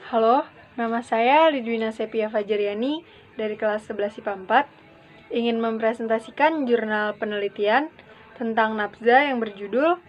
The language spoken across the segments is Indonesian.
Halo, nama saya Lidwina Sepia Fajriani dari kelas 11 IPA 4, ingin mempresentasikan jurnal penelitian tentang nafza yang berjudul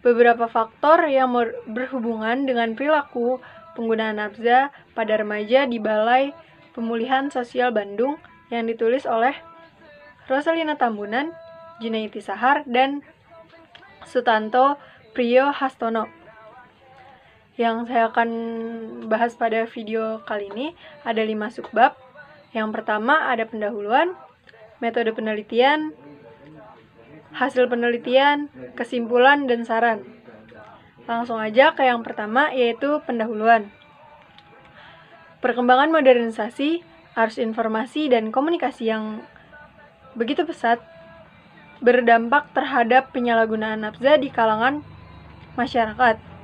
Beberapa Faktor yang Berhubungan dengan Perilaku Penggunaan Nafza pada Remaja di Balai Pemulihan Sosial Bandung yang ditulis oleh Rosalina Tambunan, Junaidi Sahar, dan Sutanto Priyo Hastono. Yang saya akan bahas pada video kali ini ada 5 subbab. Yang pertama ada pendahuluan, metode penelitian, hasil penelitian, kesimpulan, dan saran. Langsung aja ke yang pertama, yaitu pendahuluan. Perkembangan modernisasi, arus informasi, dan komunikasi yang begitu pesat berdampak terhadap penyalahgunaan nafza di kalangan masyarakat.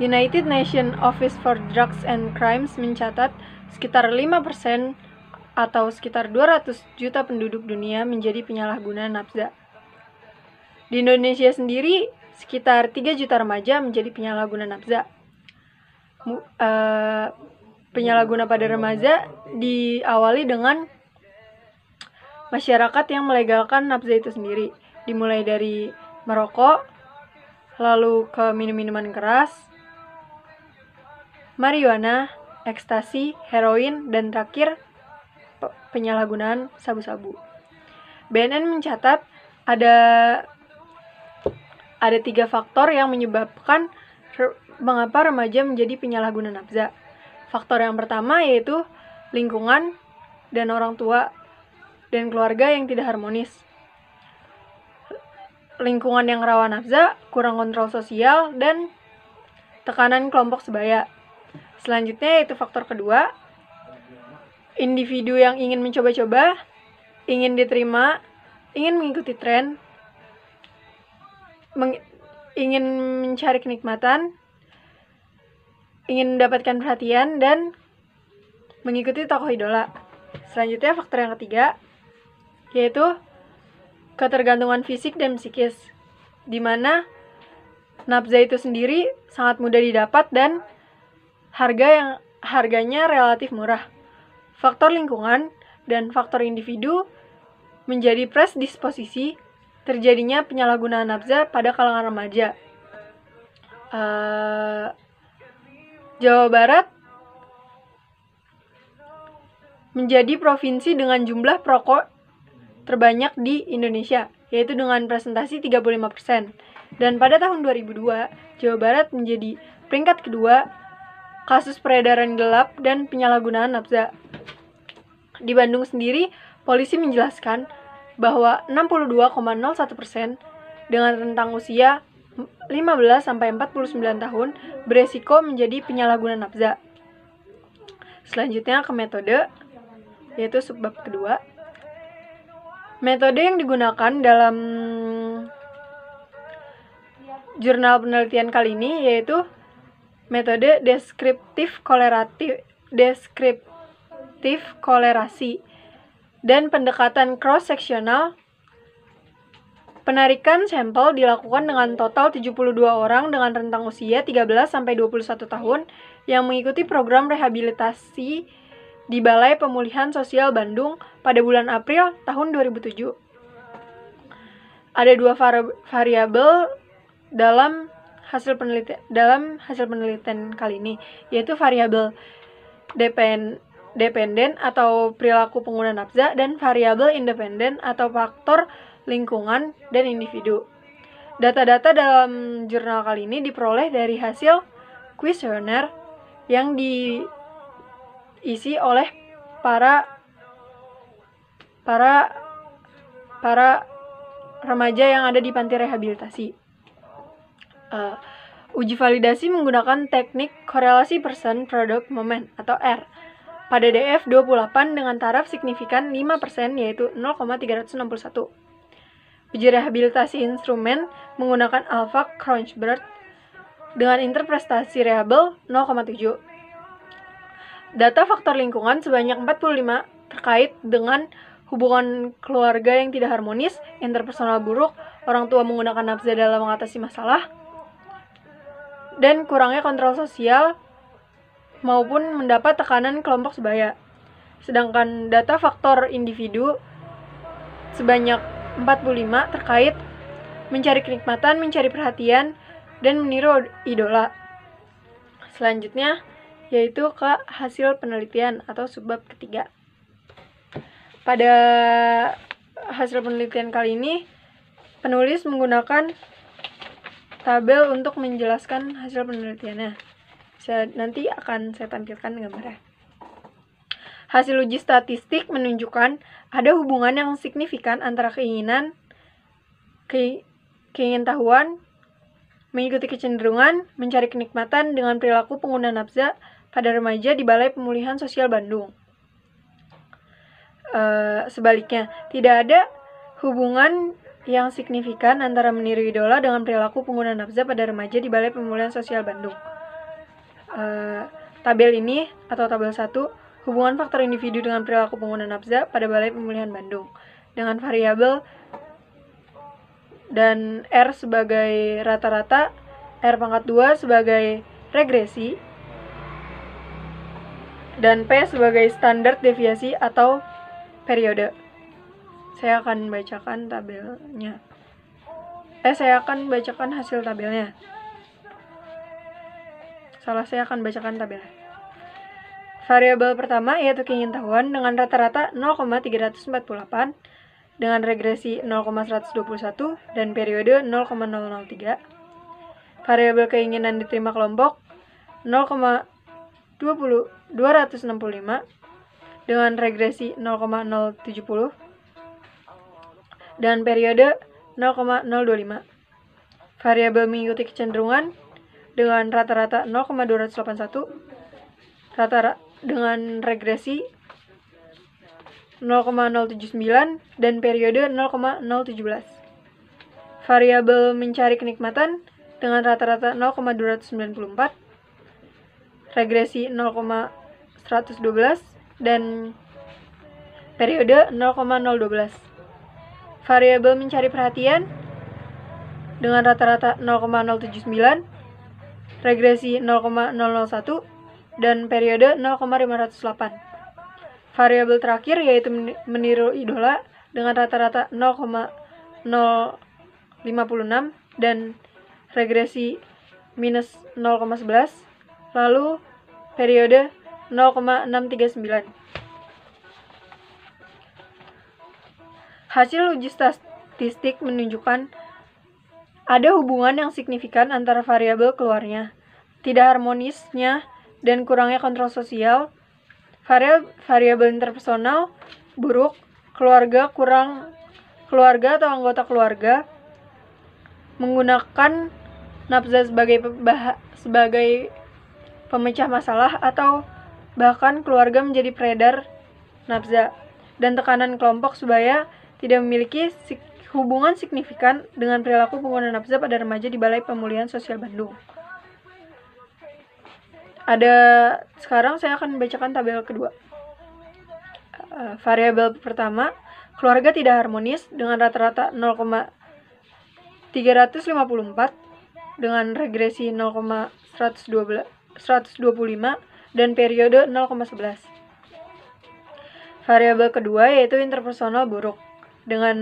United Nations Office for Drugs and Crimes mencatat sekitar 5% atau sekitar 200 juta penduduk dunia menjadi penyalahguna nafza. Di Indonesia sendiri, sekitar 3 juta remaja menjadi penyalahguna nafza. Penyalahguna pada remaja diawali dengan masyarakat yang melegalkan nafza itu sendiri, dimulai dari merokok, lalu ke minum-minuman keras, marijuana, ekstasi, heroin, dan terakhir penyalahgunaan sabu-sabu. BNN mencatat ada 3 faktor yang menyebabkan mengapa remaja menjadi penyalahguna nafza. Faktor yang pertama yaitu lingkungan dan orang tua dan keluarga yang tidak harmonis. Lingkungan yang rawan nafza, kurang kontrol sosial, dan tekanan kelompok sebaya. Selanjutnya yaitu faktor kedua, individu yang ingin mencoba-coba, ingin diterima, ingin mengikuti tren, ingin mencari kenikmatan, ingin mendapatkan perhatian, dan mengikuti tokoh idola. Selanjutnya faktor yang ketiga, yaitu ketergantungan fisik dan psikis, di mana nafza itu sendiri sangat mudah didapat dan harganya relatif murah. Faktor lingkungan dan faktor individu menjadi predisposisi terjadinya penyalahgunaan nafza pada kalangan remaja. Jawa Barat menjadi provinsi dengan jumlah perokok terbanyak di Indonesia, yaitu dengan presentasi 35%. Dan pada tahun 2002, Jawa Barat menjadi peringkat kedua kasus peredaran gelap dan penyalahgunaan nafza. Di Bandung sendiri, polisi menjelaskan bahwa 62,01% dengan rentang usia 15-49 tahun beresiko menjadi penyalahguna nafza. Selanjutnya ke metode, yaitu subbab kedua. Metode yang digunakan dalam jurnal penelitian kali ini yaitu metode deskriptif kolerasi dan pendekatan cross-seksional. Penarikan sampel dilakukan dengan total 72 orang dengan rentang usia 13-21 tahun yang mengikuti program rehabilitasi di Balai Pemulihan Sosial Bandung pada bulan April tahun 2007. Ada 2 variabel dalam hasil penelitian kali ini, yaitu variabel dependen atau perilaku pengguna nafza dan variabel independen atau faktor lingkungan dan individu. Data-data dalam jurnal kali ini diperoleh dari hasil kuesioner yang diisi oleh para remaja yang ada di panti rehabilitasi. Uji validasi menggunakan teknik korelasi person product moment atau R pada DF28 dengan taraf signifikan 5% yaitu 0,361. Uji rehabilitasi instrumen menggunakan Alpha Crouchbird dengan interpretasi rehabel 0,7. Data faktor lingkungan sebanyak 45 terkait dengan hubungan keluarga yang tidak harmonis, interpersonal buruk, orang tua menggunakan nafza dalam mengatasi masalah, dan kurangnya kontrol sosial maupun mendapat tekanan kelompok sebaya. Sedangkan data faktor individu sebanyak 45 terkait mencari kenikmatan, mencari perhatian, dan meniru idola. Selanjutnya yaitu ke hasil penelitian atau subbab ketiga. Pada hasil penelitian kali ini, penulis menggunakan tabel untuk menjelaskan hasil penelitiannya. Nanti akan saya tampilkan gambarnya. Hasil uji statistik menunjukkan ada hubungan yang signifikan antara keingintahuan, mengikuti kecenderungan, mencari kenikmatan dengan perilaku pengguna nafza pada remaja di Balai Pemulihan Sosial Bandung. Sebaliknya, tidak ada hubungan yang signifikan antara meniru idola dengan perilaku pengguna nafza pada remaja di Balai Pemulihan Sosial Bandung. Tabel ini atau tabel 1, hubungan faktor individu dengan perilaku pengguna nafza pada Balai Pemulihan Bandung dengan variabel dan R sebagai rata-rata, R pangkat 2 sebagai regresi, dan P sebagai standar deviasi atau periode. Saya akan bacakan tabelnya. Saya akan bacakan hasil tabelnya. Saya akan bacakan tabelnya. Variabel pertama yaitu keingintahuan dengan rata-rata 0,348 dengan regresi 0,121 dan periode 0,003. Variabel keinginan diterima kelompok 0,265 dengan regresi 0,070 dan periode 0,025. Variabel mengikuti kecenderungan dengan rata-rata 0,281 dengan regresi 0,079 dan periode 0,017. Variabel mencari kenikmatan dengan rata-rata 0,294, regresi 0,112 dan periode 0,012. Variabel mencari perhatian dengan rata-rata 0,079, regresi 0,001 dan periode 0,508. Variabel terakhir yaitu meniru idola dengan rata-rata 0,056 dan regresi minus 0,11, lalu periode 0,639. Hasil uji statistik menunjukkan ada hubungan yang signifikan antara variabel keluarnya, tidak harmonisnya, dan kurangnya kontrol sosial, variabel interpersonal buruk, keluarga atau anggota keluarga menggunakan nafza sebagai pemecah masalah atau bahkan keluarga menjadi peredar nafza, dan tekanan kelompok sebaya tidak memiliki hubungan signifikan dengan perilaku pengguna nafza pada remaja di Balai Pemulihan Sosial Bandung. Sekarang saya akan membacakan tabel kedua. Variabel pertama, keluarga tidak harmonis dengan rata-rata 0,354 dengan regresi 0,125 dan periode 0,11. Variabel kedua yaitu interpersonal buruk dengan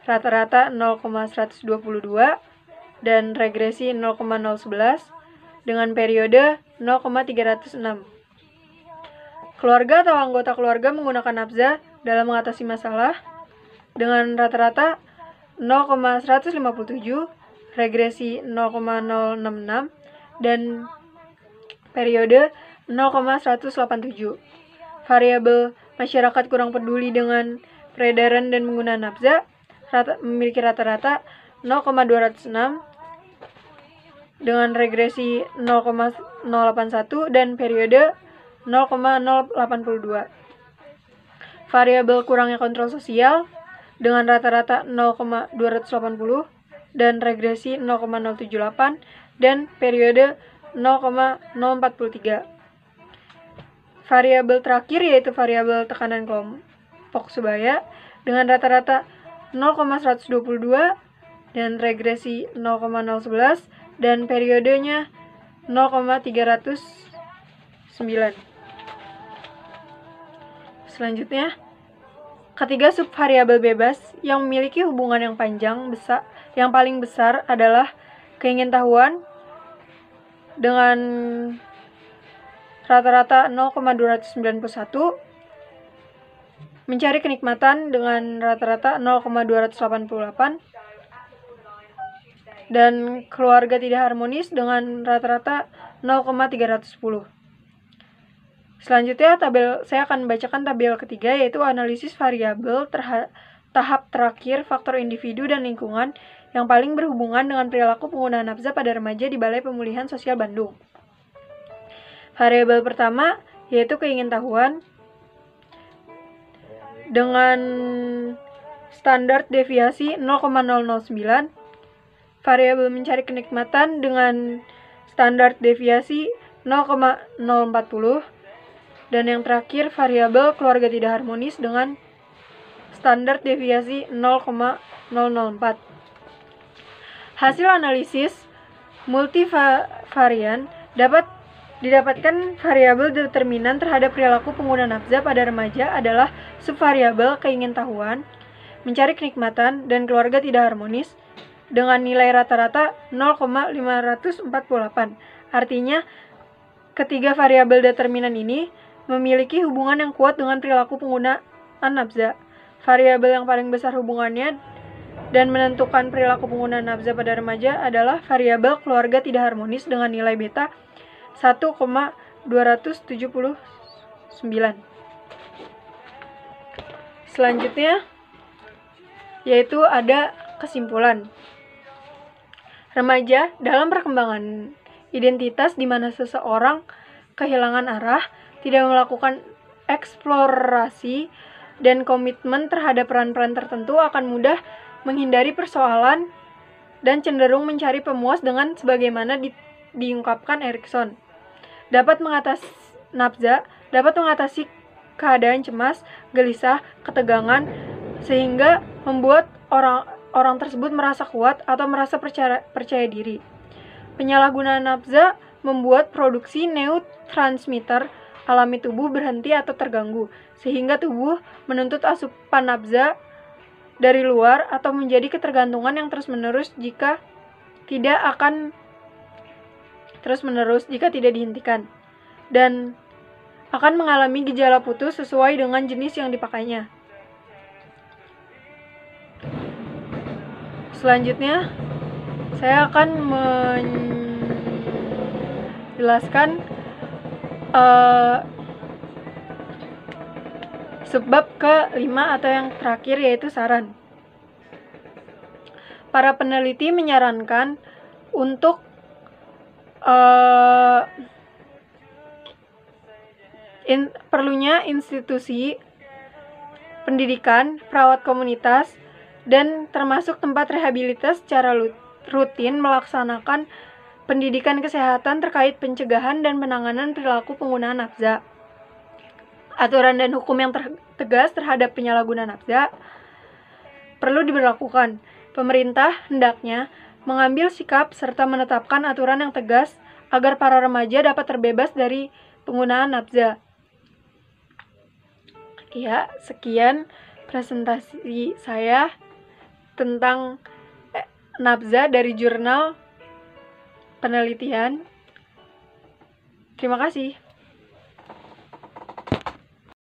rata-rata 0,122 dan regresi 0,011 dengan periode 0,306. Keluarga atau anggota keluarga menggunakan nafza dalam mengatasi masalah dengan rata-rata 0,157, regresi 0,066 dan periode 0,187. Variabel masyarakat kurang peduli dengan peredaran dan penggunaan nafza memiliki rata-rata 0,206 dengan regresi 0,081 dan periode 0,082. Variabel kurangnya kontrol sosial dengan rata-rata 0,280 dan regresi 0,078 dan periode 0,043. Variabel terakhir yaitu variabel tekanan kelompok sebaya dengan rata-rata 0,122 dan regresi 0,011 dan periodenya 0,309. Selanjutnya, ketiga subvariabel bebas yang memiliki hubungan yang paling besar adalah keingintahuan dengan rata-rata 0,291, mencari kenikmatan dengan rata-rata 0,288, dan keluarga tidak harmonis dengan rata-rata 0,310. Selanjutnya, saya akan membacakan tabel ketiga, yaitu analisis variabel tahap terakhir faktor individu dan lingkungan yang paling berhubungan dengan perilaku pengguna nafza pada remaja di Balai Pemulihan Sosial Bandung. Variabel pertama yaitu keingintahuan dengan standar deviasi 0,009, variabel mencari kenikmatan dengan standar deviasi 0,040, dan yang terakhir variabel keluarga tidak harmonis dengan standar deviasi 0,004. Hasil analisis multivarian dapat didapatkan variabel determinan terhadap perilaku pengguna nafza pada remaja adalah subvariabel keingintahuan, mencari kenikmatan, dan keluarga tidak harmonis dengan nilai rata-rata 0,548. Artinya, ketiga variabel determinan ini memiliki hubungan yang kuat dengan perilaku penggunaan nafza. Variabel yang paling besar hubungannya dan menentukan perilaku penggunaan nafza pada remaja adalah variabel keluarga tidak harmonis dengan nilai beta 1,279. Selanjutnya, yaitu ada kesimpulan. Remaja dalam perkembangan identitas di mana seseorang kehilangan arah, tidak melakukan eksplorasi dan komitmen terhadap peran-peran tertentu, akan mudah menghindari persoalan dan cenderung mencari pemuas dengan sebagaimana diungkapkan Erikson. Dapat mengatasi keadaan cemas, gelisah, ketegangan, sehingga membuat orang tersebut merasa kuat atau merasa percaya diri. Penyalahgunaan nafza membuat produksi neurotransmitter alami tubuh berhenti atau terganggu, sehingga tubuh menuntut asupan nafza dari luar atau menjadi ketergantungan yang terus-menerus jika tidak dihentikan, dan akan mengalami gejala putus sesuai dengan jenis yang dipakainya. Selanjutnya, saya akan menjelaskan subbab ke-5 atau yang terakhir, yaitu saran. Para peneliti menyarankan untuk perlunya institusi pendidikan, perawat komunitas, dan termasuk tempat rehabilitas secara rutin melaksanakan pendidikan kesehatan terkait pencegahan dan penanganan perilaku penggunaan nafza. Aturan dan hukum yang tegas terhadap penyalahgunaan nafza perlu diberlakukan. Pemerintah hendaknya mengambil sikap serta menetapkan aturan yang tegas agar para remaja dapat terbebas dari penggunaan nafza. Ya, sekian presentasi saya tentang nafza dari jurnal penelitian. Terima kasih.